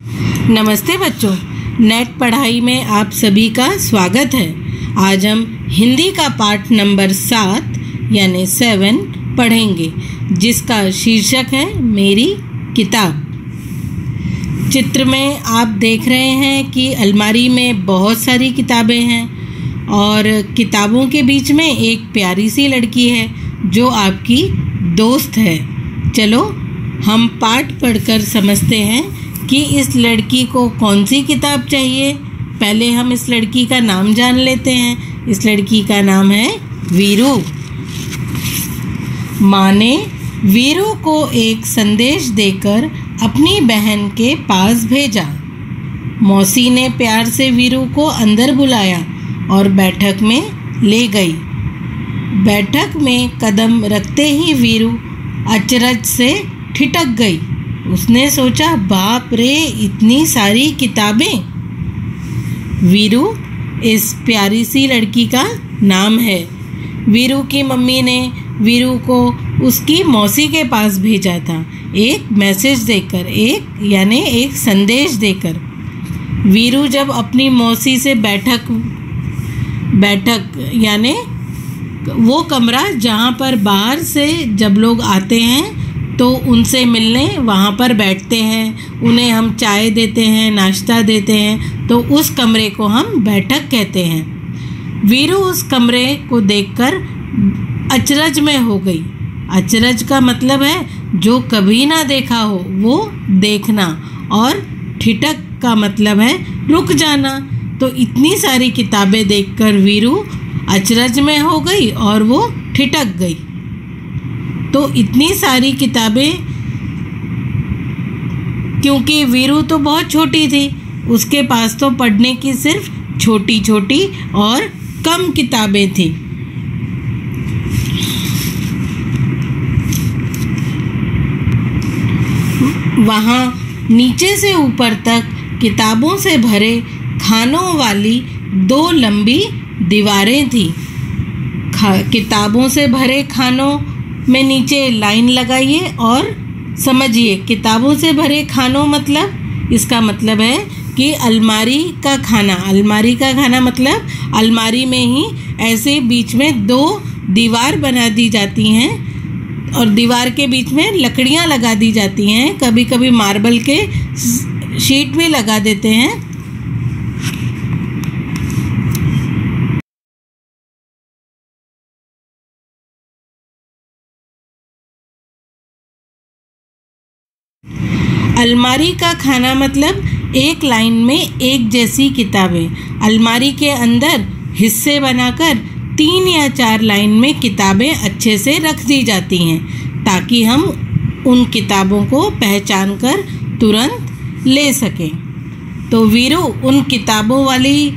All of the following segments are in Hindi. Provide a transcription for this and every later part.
नमस्ते बच्चों, नेट पढ़ाई में आप सभी का स्वागत है। आज हम हिंदी का पाठ नंबर 7 यानी 7 पढ़ेंगे, जिसका शीर्षक है मेरी किताब। चित्र में आप देख रहे हैं कि अलमारी में बहुत सारी किताबें हैं और किताबों के बीच में एक प्यारी सी लड़की है जो आपकी दोस्त है। चलो हम पाठ पढ़कर समझते हैं कि इस लड़की को कौन सी किताब चाहिए। पहले हम इस लड़की का नाम जान लेते हैं। इस लड़की का नाम है वीरू। माँ ने वीरू को एक संदेश देकर अपनी बहन के पास भेजा। मौसी ने प्यार से वीरू को अंदर बुलाया और बैठक में ले गई। बैठक में कदम रखते ही वीरू अचरज से ठिठक गई। उसने सोचा, बाप रे, इतनी सारी किताबें। वीरू इस प्यारी सी लड़की का नाम है। वीरू की मम्मी ने वीरू को उसकी मौसी के पास भेजा था, एक मैसेज देकर, एक संदेश देकर। वीरू जब अपनी मौसी से बैठक यानी वो कमरा जहाँ पर बाहर से जब लोग आते हैं तो उनसे मिलने वहाँ पर बैठते हैं, उन्हें हम चाय देते हैं, नाश्ता देते हैं, तो उस कमरे को हम बैठक कहते हैं। वीरू उस कमरे को देखकर अचरज में हो गई। अचरज का मतलब है जो कभी ना देखा हो वो देखना, और ठिठक का मतलब है रुक जाना। तो इतनी सारी किताबें देखकर वीरू अचरज में हो गई और वो ठिठक गई। तो इतनी सारी किताबें, क्योंकि वीरू तो बहुत छोटी थी, उसके पास तो पढ़ने की सिर्फ छोटी छोटी और कम किताबें थी। वहाँ नीचे से ऊपर तक किताबों से भरे खानों वाली 2 लंबी दीवारें थी। किताबों से भरे खानों में नीचे लाइन लगाइए और समझिए। किताबों से भरे खानों मतलब, इसका मतलब है कि अलमारी का खाना मतलब अलमारी में ही ऐसे बीच में 2 दीवार बना दी जाती हैं और दीवार के बीच में लकड़ियां लगा दी जाती हैं। कभी कभी मार्बल के शीट भी लगा देते हैं। अलमारी का खाना मतलब एक लाइन में एक जैसी किताबें। अलमारी के अंदर हिस्से बनाकर 3 या 4 लाइन में किताबें अच्छे से रख दी जाती हैं, ताकि हम उन किताबों को पहचान कर तुरंत ले सकें। तो वीरू उन किताबों वाली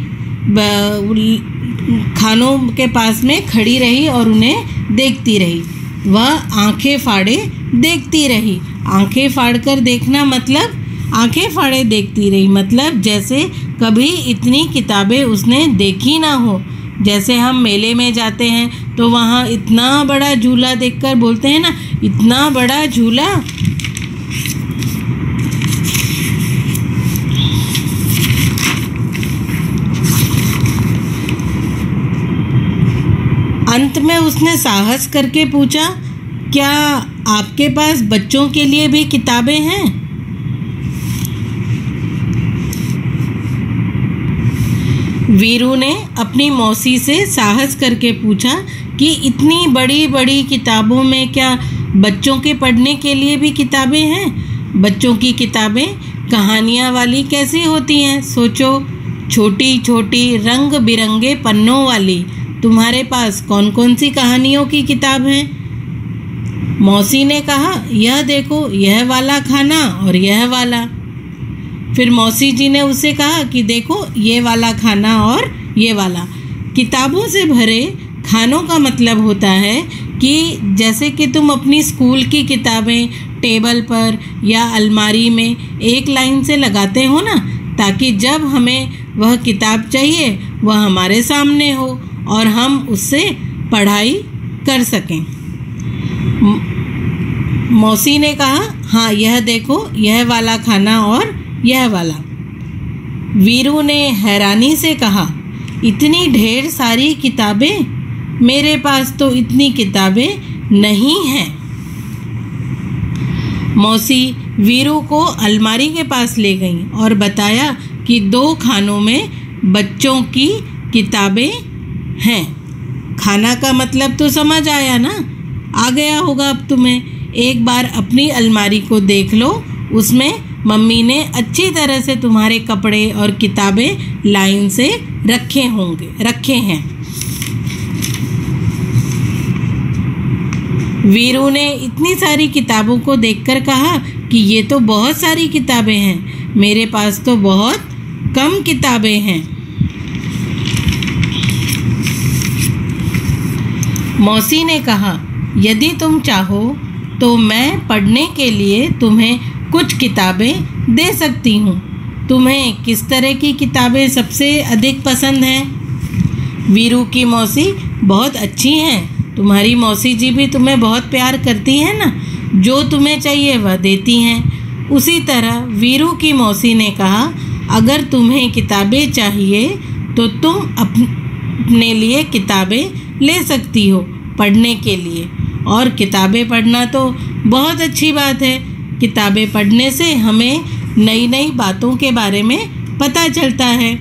खानों के पास में खड़ी रही और उन्हें देखती रही। वह आंखें फाड़े देखती रही। आंखें फाड़कर देखना मतलब आंखें फाड़े देखती रही मतलब जैसे कभी इतनी किताबें उसने देखी ना हो। जैसे हम मेले में जाते हैं तो वहाँ इतना बड़ा झूला देखकर बोलते हैं ना, इतना बड़ा झूला। अंत में उसने साहस करके पूछा, क्या आपके पास बच्चों के लिए भी किताबें हैं? वीरू ने अपनी मौसी से साहस करके पूछा कि इतनी बड़ी बड़ी किताबों में क्या बच्चों के पढ़ने के लिए भी किताबें हैं? बच्चों की किताबें कहानियाँ वाली कैसी होती हैं? सोचो, छोटी छोटी रंग बिरंगे पन्नों वाली। तुम्हारे पास कौन कौन सी कहानियों की किताब है? मौसी ने कहा, यह देखो, यह वाला खाना और यह वाला। फिर मौसी जी ने उसे कहा कि देखो, ये वाला खाना और ये वाला। किताबों से भरे खानों का मतलब होता है कि जैसे कि तुम अपनी स्कूल की किताबें टेबल पर या अलमारी में एक लाइन से लगाते हो ना, ताकि जब हमें वह किताब चाहिए वह हमारे सामने हो और हम उससे पढ़ाई कर सकें। मौसी ने कहा, हाँ, यह देखो, यह वाला खाना और यह वाला। वीरू ने हैरानी से कहा, इतनी ढेर सारी किताबें? मेरे पास तो इतनी किताबें नहीं हैं। मौसी वीरू को अलमारी के पास ले गईं और बताया कि 2 खानों में बच्चों की किताबें हैं। खाना का मतलब तो समझ आया ना? आ गया होगा अब तुम्हें। एक बार अपनी अलमारी को देख लो, उसमें मम्मी ने अच्छी तरह से तुम्हारे कपड़े और किताबें लाइन से रखे हैं। वीरू ने इतनी सारी किताबों को देखकर कहा कि ये तो बहुत सारी किताबें हैं, मेरे पास तो बहुत कम किताबें हैं। मौसी ने कहा, यदि तुम चाहो तो मैं पढ़ने के लिए तुम्हें कुछ किताबें दे सकती हूँ। तुम्हें किस तरह की किताबें सबसे अधिक पसंद हैं? वीरू की मौसी बहुत अच्छी हैं। तुम्हारी मौसी जी भी तुम्हें बहुत प्यार करती हैं ना, जो तुम्हें चाहिए वह देती हैं। उसी तरह वीरू की मौसी ने कहा, अगर तुम्हें किताबें चाहिए तो तुम अपने लिए किताबें ले सकती हो पढ़ने के लिए। और किताबें पढ़ना तो बहुत अच्छी बात है। किताबें पढ़ने से हमें नई नई बातों के बारे में पता चलता है।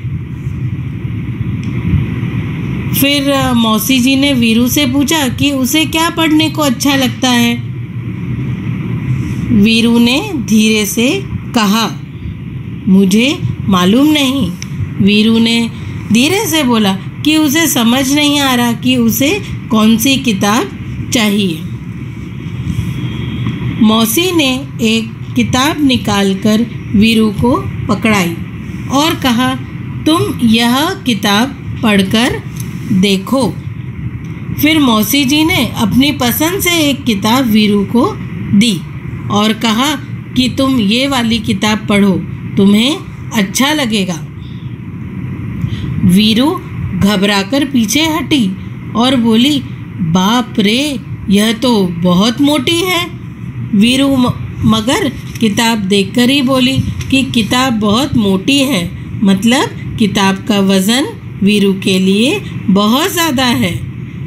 फिर मौसी जी ने वीरू से पूछा कि उसे क्या पढ़ने को अच्छा लगता है। वीरू ने धीरे से कहा, मुझे मालूम नहीं। वीरू ने धीरे से बोला कि उसे समझ नहीं आ रहा कि उसे कौन सी किताब चाहिए। मौसी ने एक किताब निकालकर वीरू को पकड़ाई और कहा, तुम यह किताब पढ़कर देखो। फिर मौसी जी ने अपनी पसंद से एक किताब वीरू को दी और कहा कि तुम ये वाली किताब पढ़ो, तुम्हें अच्छा लगेगा। वीरू घबराकर पीछे हटी और बोली, बाप रे, यह तो बहुत मोटी है। वीरू मगर किताब देखकर ही बोली कि किताब बहुत मोटी है, मतलब किताब का वज़न वीरू के लिए बहुत ज़्यादा है।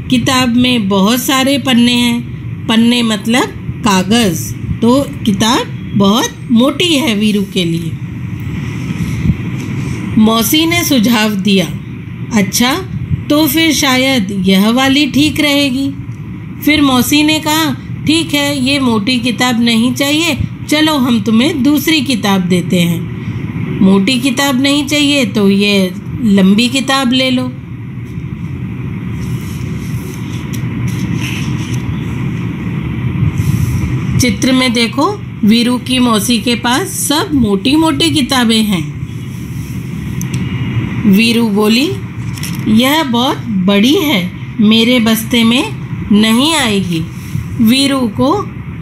किताब में बहुत सारे पन्ने हैं, पन्ने मतलब कागज़, तो किताब बहुत मोटी है वीरू के लिए। मौसी ने सुझाव दिया, अच्छा तो फिर शायद यह वाली ठीक रहेगी। फिर मौसी ने कहा, ठीक है, ये मोटी किताब नहीं चाहिए, चलो हम तुम्हें दूसरी किताब देते हैं। मोटी किताब नहीं चाहिए तो ये लंबी किताब ले लो। चित्र में देखो, वीरू की मौसी के पास सब मोटी मोटी किताबें हैं। वीरू बोली, यह बहुत बड़ी है, मेरे बस्ते में नहीं आएगी। वीरू को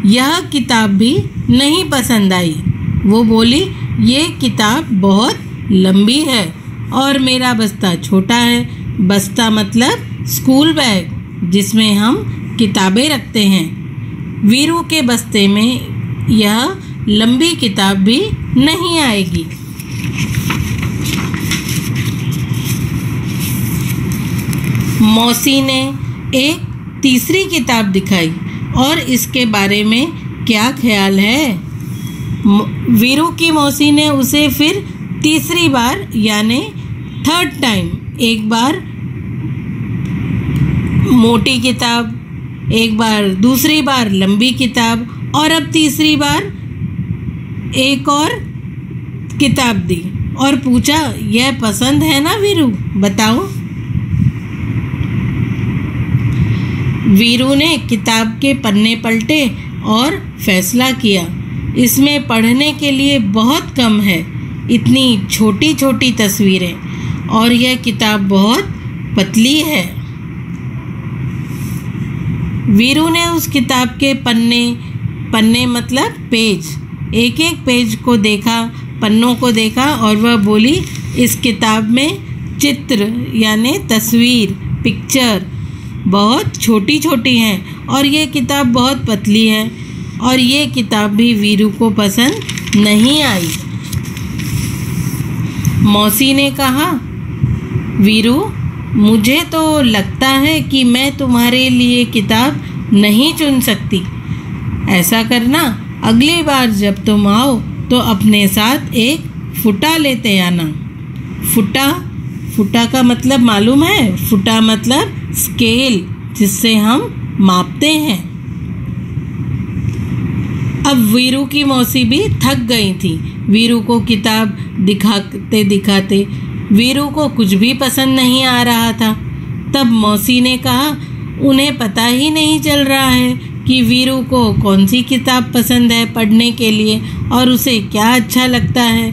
यह किताब भी नहीं पसंद आई। वो बोली, ये किताब बहुत लंबी है और मेरा बस्ता छोटा है। बस्ता मतलब स्कूल बैग, जिसमें हम किताबें रखते हैं। वीरू के बस्ते में यह लंबी किताब भी नहीं आएगी। मौसी ने एक तीसरी किताब दिखाई और इसके बारे में क्या ख्याल है? वीरू की मौसी ने उसे फिर तीसरी बार यानी थर्ड टाइम, एक बार मोटी किताब, एक बार दूसरी बार लंबी किताब और अब तीसरी बार एक और किताब दी और पूछा, यह पसंद है ना वीरू, बताओ। वीरू ने किताब के पन्ने पलटे और फैसला किया, इसमें पढ़ने के लिए बहुत कम है, इतनी छोटी छोटी तस्वीरें, और यह किताब बहुत पतली है। वीरू ने उस किताब के पन्ने मतलब पेज, एक एक पेज को देखा, पन्नों को देखा और वह बोली, इस किताब में चित्र यानी तस्वीर, पिक्चर बहुत छोटी छोटी हैं और ये किताब बहुत पतली है और ये किताब भी वीरू को पसंद नहीं आई। मौसी ने कहा, वीरू, मुझे तो लगता है कि मैं तुम्हारे लिए किताब नहीं चुन सकती। ऐसा करना, अगली बार जब तुम आओ तो अपने साथ एक फुटा लेते आना। फुटा का मतलब मालूम है? फुटा मतलब स्केल, जिससे हम मापते हैं। अब वीरू की मौसी भी थक गई थी वीरू को किताब दिखाते दिखाते। वीरू को कुछ भी पसंद नहीं आ रहा था। तब मौसी ने कहा, उन्हें पता ही नहीं चल रहा है कि वीरू को कौन सी किताब पसंद है पढ़ने के लिए और उसे क्या अच्छा लगता है।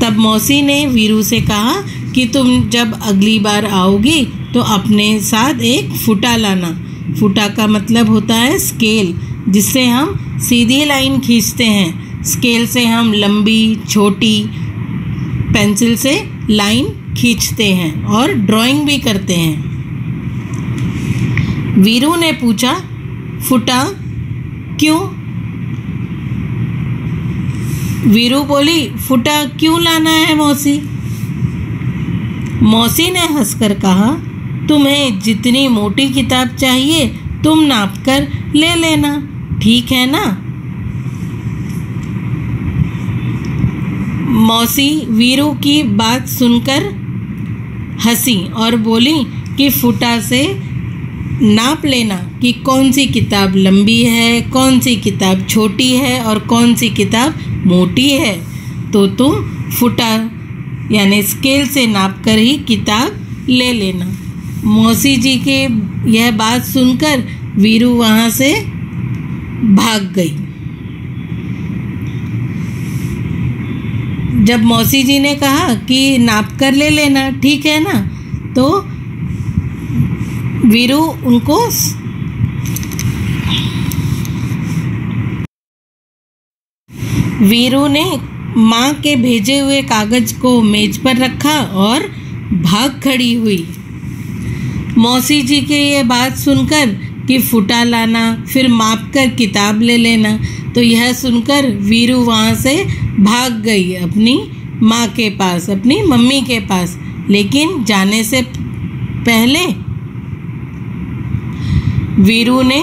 तब मौसी ने वीरू से कहा कि तुम जब अगली बार आओगी तो अपने साथ एक फुटा लाना। फुटा का मतलब होता है स्केल, जिससे हम सीधी लाइन खींचते हैं। स्केल से हम लंबी छोटी पेंसिल से लाइन खींचते हैं और ड्राइंग भी करते हैं। वीरू ने पूछा, फुटा क्यों? वीरू बोली, फुटा क्यों लाना है मौसी? मौसी ने हंसकर कहा, तुम्हें जितनी मोटी किताब चाहिए तुम नाप कर ले लेना, ठीक है ना? मौसी वीरू की बात सुनकर हंसी और बोली कि फुटा से नाप लेना कि कौन सी किताब लंबी है, कौन सी किताब छोटी है और कौन सी किताब मोटी है। तो तुम फुटा यानी स्केल से नाप कर ही किताब ले लेना। मौसी जी के यह बात सुनकर वीरू वहाँ से भाग गई। जब मौसी जी ने कहा कि नाप कर ले लेना, ठीक है ना, तो वीरू उनको वीरू ने माँ के भेजे हुए कागज को मेज पर रखा और भाग खड़ी हुई। मौसी जी के ये बात सुनकर कि फुटा लाना फिर माप कर किताब ले लेना, तो यह सुनकर वीरू वहाँ से भाग गई अपनी माँ के पास, अपनी मम्मी के पास। लेकिन जाने से पहले वीरू ने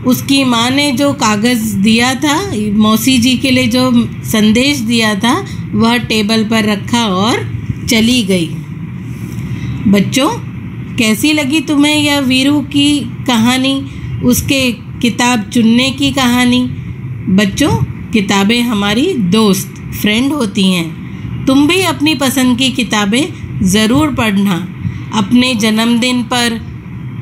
उसकी माँ ने जो कागज़ दिया था, मौसी जी के लिए जो संदेश दिया था, वह टेबल पर रखा और चली गई। बच्चों, कैसी लगी तुम्हें यह वीरू की कहानी, उसके किताब चुनने की कहानी? बच्चों, किताबें हमारी दोस्त फ्रेंड होती हैं। तुम भी अपनी पसंद की किताबें ज़रूर पढ़ना। अपने जन्मदिन पर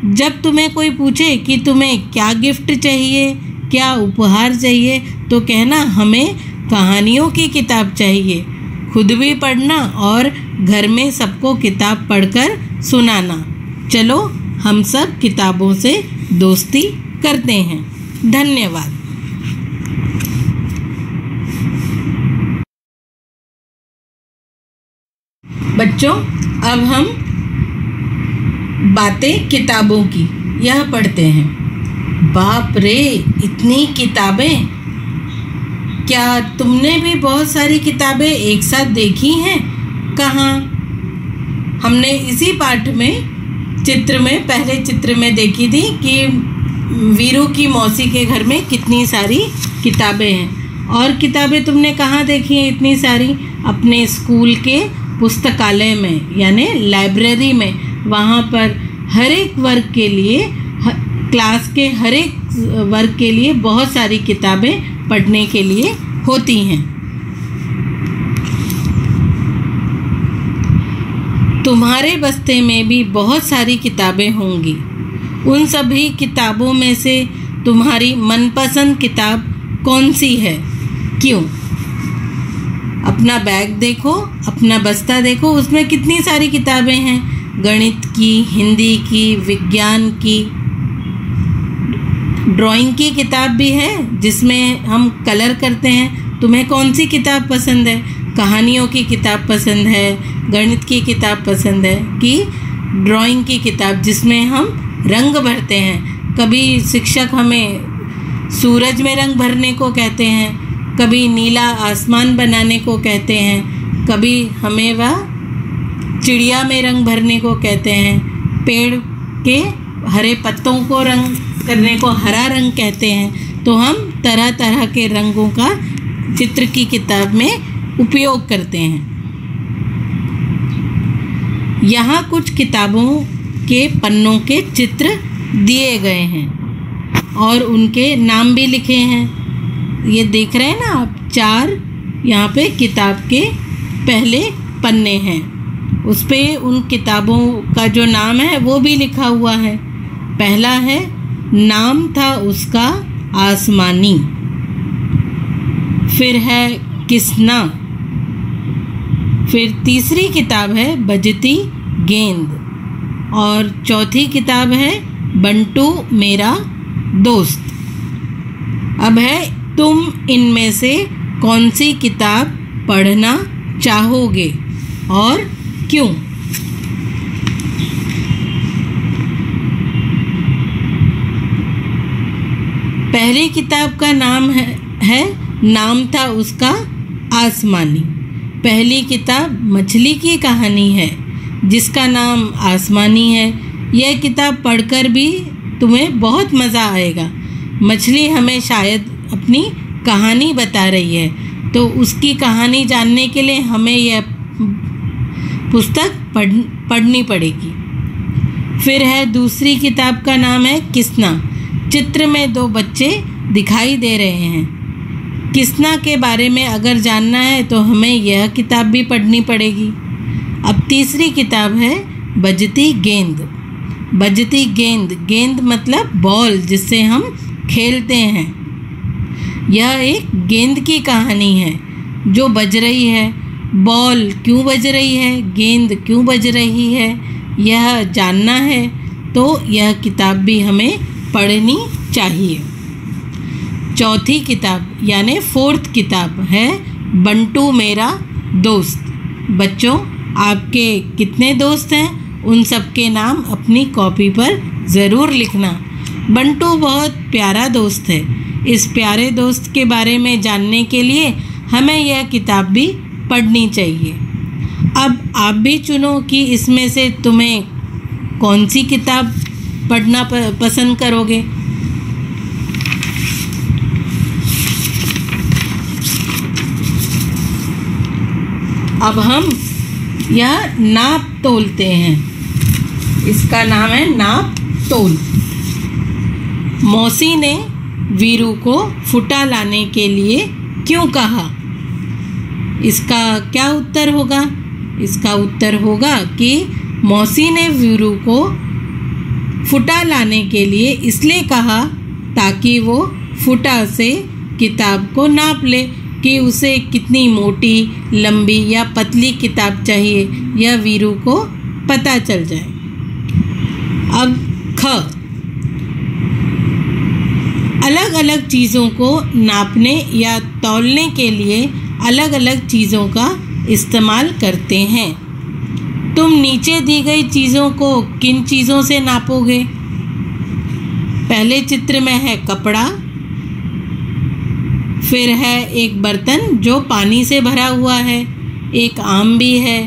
जब तुम्हें कोई पूछे कि तुम्हें क्या गिफ्ट चाहिए, क्या उपहार चाहिए, तो कहना हमें कहानियों की किताब चाहिए। खुद भी पढ़ना और घर में सबको किताब पढ़कर सुनाना। चलो हम सब किताबों से दोस्ती करते हैं। धन्यवाद। बच्चों, अब हम बातें किताबों की यह पढ़ते हैं। बाप रे, इतनी किताबें! क्या तुमने भी बहुत सारी किताबें एक साथ देखी हैं? कहाँ? हमने इसी पाठ में पहले चित्र में देखी थी कि वीरू की मौसी के घर में कितनी सारी किताबें हैं। और किताबें तुमने कहाँ देखी हैं इतनी सारी? अपने स्कूल के पुस्तकालय में यानी लाइब्रेरी में। वहाँ पर हर एक वर्ग के लिए, क्लास के हर एक वर्ग के लिए बहुत सारी किताबें पढ़ने के लिए होती हैं। तुम्हारे बस्ते में भी बहुत सारी किताबें होंगी। उन सभी किताबों में से तुम्हारी मनपसंद किताब कौन सी है? क्यों? अपना बैग देखो, अपना बस्ता देखो, उसमें कितनी सारी किताबें हैं। गणित की, हिंदी की, विज्ञान की, ड्राइंग की किताब भी है जिसमें हम कलर करते हैं। तुम्हें कौन सी किताब पसंद है? कहानियों की किताब पसंद है, गणित की किताब पसंद है कि ड्राइंग की किताब जिसमें हम रंग भरते हैं? कभी शिक्षक हमें सूरज में रंग भरने को कहते हैं, कभी नीला आसमान बनाने को कहते हैं, कभी हमें वह चिड़िया में रंग भरने को कहते हैं, पेड़ के हरे पत्तों को रंग करने को हरा रंग कहते हैं। तो हम तरह तरह के रंगों का चित्र की किताब में उपयोग करते हैं। यहाँ कुछ किताबों के पन्नों के चित्र दिए गए हैं और उनके नाम भी लिखे हैं। ये देख रहे हैं ना आप, 4 यहाँ पे किताब के पहले पन्ने हैं, उस पे उन किताबों का जो नाम है वो भी लिखा हुआ है। पहला है नाम था उसका आसमानी, फिर है किसना, फिर तीसरी किताब है बजती गेंद और चौथी किताब है बंटू मेरा दोस्त। अब है तुम इनमें से कौन सी किताब पढ़ना चाहोगे और क्यों। पहली किताब का नाम है नाम था उसका आसमानी। पहली किताब मछली की कहानी है जिसका नाम आसमानी है। यह किताब पढ़कर भी तुम्हें बहुत मज़ा आएगा। मछली हमें शायद अपनी कहानी बता रही है, तो उसकी कहानी जानने के लिए हमें यह पुस्तक पढ़नी पड़ेगी। फिर है दूसरी किताब का नाम है किसना। चित्र में 2 बच्चे दिखाई दे रहे हैं। किसना के बारे में अगर जानना है तो हमें यह किताब भी पढ़नी पड़ेगी। अब तीसरी किताब है बजती गेंद। बजती गेंद, गेंद मतलब बॉल जिससे हम खेलते हैं। यह एक गेंद की कहानी है जो बज रही है। बॉल क्यों बज रही है, गेंद क्यों बज रही है, यह जानना है तो यह किताब भी हमें पढ़नी चाहिए। चौथी किताब यानी 4th किताब है बंटू मेरा दोस्त। बच्चों, आपके कितने दोस्त हैं उन सब के नाम अपनी कॉपी पर ज़रूर लिखना। बंटू बहुत प्यारा दोस्त है। इस प्यारे दोस्त के बारे में जानने के लिए हमें यह किताब भी पढ़नी चाहिए। अब आप भी चुनो कि इसमें से तुम्हें कौन सी किताब पढ़ना पसंद करोगे। अब हम यह नाप तोलते हैं। इसका नाम है नाप तोल। मौसी ने वीरू को फुटा लाने के लिए क्यों कहा। इसका क्या उत्तर होगा। इसका उत्तर होगा कि मौसी ने वीरू को फुटा लाने के लिए इसलिए कहा ताकि वो फुटा से किताब को नाप ले कि उसे कितनी मोटी, लंबी या पतली किताब चाहिए, यह वीरू को पता चल जाए। अब ख, अलग अलग चीज़ों को नापने या तौलने के लिए अलग अलग चीज़ों का इस्तेमाल करते हैं। तुम नीचे दी गई चीज़ों को किन चीज़ों से नापोगे। पहले चित्र में है कपड़ा, फिर है एक बर्तन जो पानी से भरा हुआ है, एक आम भी है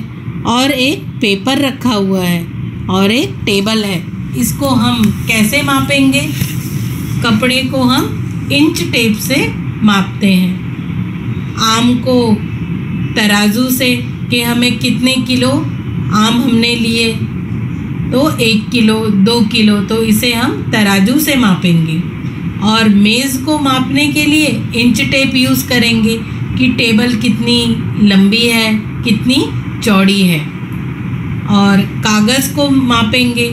और एक पेपर रखा हुआ है और एक टेबल है। इसको हम कैसे मापेंगे। कपड़े को हम इंच टेप से मापते हैं। आम को तराजू से कि हमें कितने किलो आम हमने लिए, तो 1 किलो 2 किलो, तो इसे हम तराजू से मापेंगे। और मेज़ को मापने के लिए इंच टेप यूज़ करेंगे कि टेबल कितनी लंबी है, कितनी चौड़ी है। और कागज़ को मापेंगे।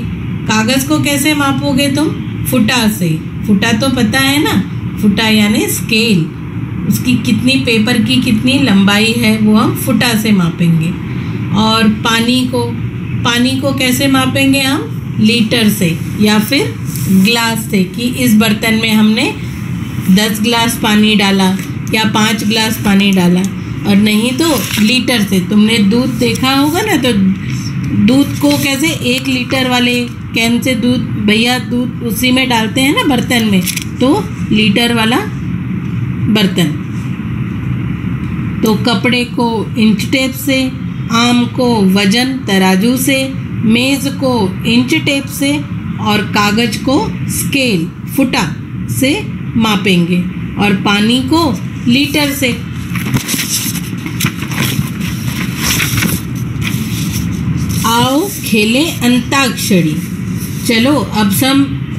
कागज़ को कैसे मापोगे तुम। फुटा से। फुटा तो पता है ना, फुटा यानी स्केल। उसकी कितनी पेपर की कितनी लंबाई है वो हम फुटा से मापेंगे। और पानी को कैसे मापेंगे हम, लीटर से या फिर ग्लास से कि इस बर्तन में हमने 10 गिलास पानी डाला या 5 गिलास पानी डाला। और नहीं तो लीटर से। तुमने दूध देखा होगा ना, तो दूध को कैसे 1 लीटर वाले कैन से दूध भैया दूध उसी में डालते हैं ना बर्तन में, तो लीटर वाला बर्तन। तो कपड़े को इंच टेप से, आम को वजन तराजू से, मेज़ को इंच टेप से और कागज को स्केल फुटा से मापेंगे और पानी को लीटर से। आओ खेलें अंताक्षरी। चलो अब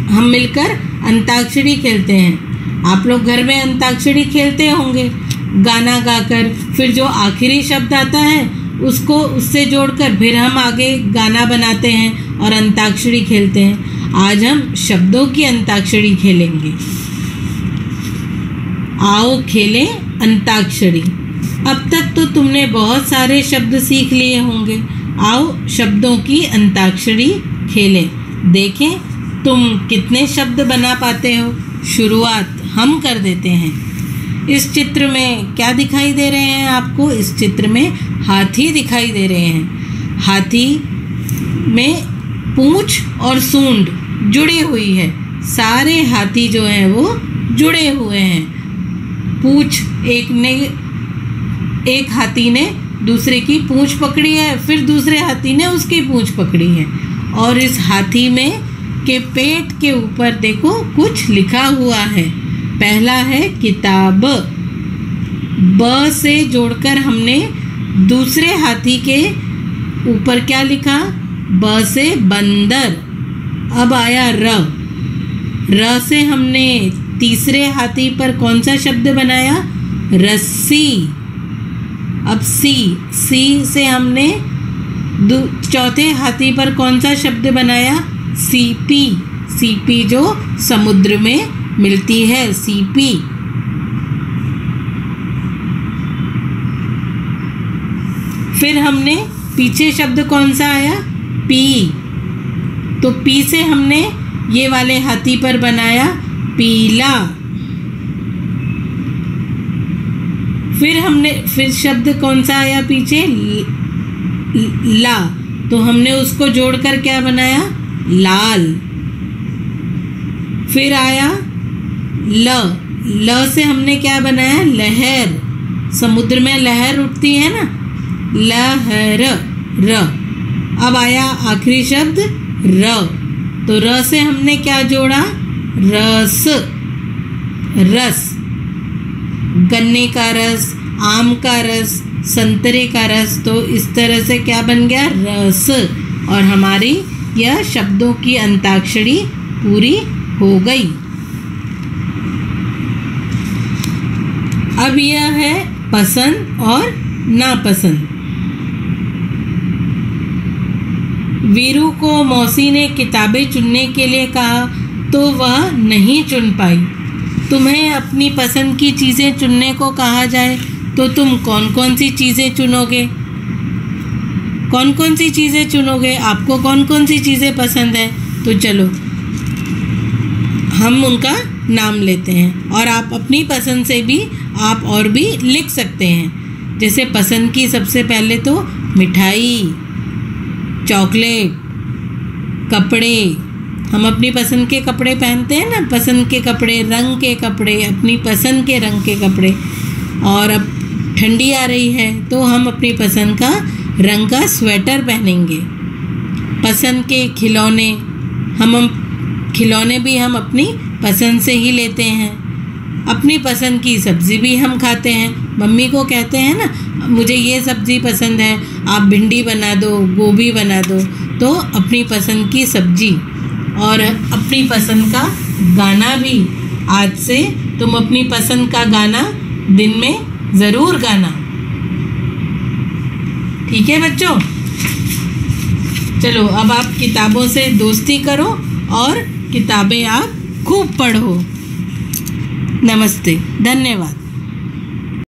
हम मिलकर अंताक्षरी खेलते हैं। आप लोग घर में अंताक्षरी खेलते होंगे गाना गाकर, फिर जो आखिरी शब्द आता है उसको उससे जोड़कर फिर हम आगे गाना बनाते हैं और अंताक्षरी खेलते हैं। आज हम शब्दों की अंताक्षरी खेलेंगे। आओ खेलें अंताक्षरी। अब तक तो तुमने बहुत सारे शब्द सीख लिए होंगे। आओ शब्दों की अंताक्षरी खेलें, देखें तुम कितने शब्द बना पाते हो। शुरुआत हम कर देते हैं। इस चित्र में क्या दिखाई दे रहे हैं आपको? इस चित्र में हाथी दिखाई दे रहे हैं। हाथी में पूंछ और सूंड जुड़ी हुई है। सारे हाथी जो हैं वो जुड़े हुए हैं। पूंछ एक हाथी ने दूसरे की पूंछ पकड़ी है, फिर दूसरे हाथी ने उसकी पूंछ पकड़ी है। और इस हाथी में के पेट के ऊपर देखो कुछ लिखा हुआ है। पहला है किताब। ब से जोड़कर हमने दूसरे हाथी के ऊपर क्या लिखा? ब से बंदर। अब आया र। र से हमने तीसरे हाथी पर कौन सा शब्द बनाया? रस्सी। अब सी से हमने चौथे हाथी पर कौन सा शब्द बनाया? सीपी। सीपी जो समुद्र में मिलती है, सीपी। फिर हमने पीछे शब्द कौन सा आया? पी। तो पी से हमने ये वाले हाथी पर बनाया पीला। फिर शब्द कौन सा आया पीछे? ला। तो हमने उसको जोड़कर क्या बनाया? लाल। फिर आया ल से हमने क्या बनाया? लहर। समुद्र में लहर उठती है ना, लहर। र। अब आया आखिरी शब्द र। तो र से हमने क्या जोड़ा? रस। रस। गन्ने का रस, आम का रस, संतरे का रस। तो इस तरह से क्या बन गया? रस। और हमारी यह शब्दों की अंताक्षरी पूरी हो गई। अब यह है पसंद और नापसंद। वीरू को मौसी ने किताबें चुनने के लिए कहा तो वह नहीं चुन पाई। तुम्हें अपनी पसंद की चीज़ें चुनने को कहा जाए तो तुम कौन कौन सी चीज़ें चुनोगे? कौन कौन सी चीज़ें चुनोगे? आपको कौन कौन सी चीज़ें पसंद है? तो चलो हम उनका नाम लेते हैं और आप अपनी पसंद से भी आप और भी लिख सकते हैं। जैसे पसंद की सबसे पहले तो मिठाई, चॉकलेट, कपड़े। हम अपनी पसंद के कपड़े पहनते हैं ना, पसंद के कपड़े, रंग के कपड़े, अपनी पसंद के रंग के कपड़े। और अब ठंडी आ रही है तो हम अपनी पसंद का रंग का स्वेटर पहनेंगे। पसंद के खिलौने, खिलौने भी हम अपनी पसंद से ही लेते हैं। अपनी पसंद की सब्ज़ी भी हम खाते हैं। मम्मी को कहते हैं ना, मुझे ये सब्ज़ी पसंद है, आप भिंडी बना दो, गोभी बना दो। तो अपनी पसंद की सब्ज़ी और अपनी पसंद का गाना भी। आज से तुम अपनी पसंद का गाना दिन में ज़रूर गाना। ठीक है बच्चों? चलो अब आप किताबों से दोस्ती करो और किताबें आप खूब पढ़ो। नमस्ते, धन्यवाद।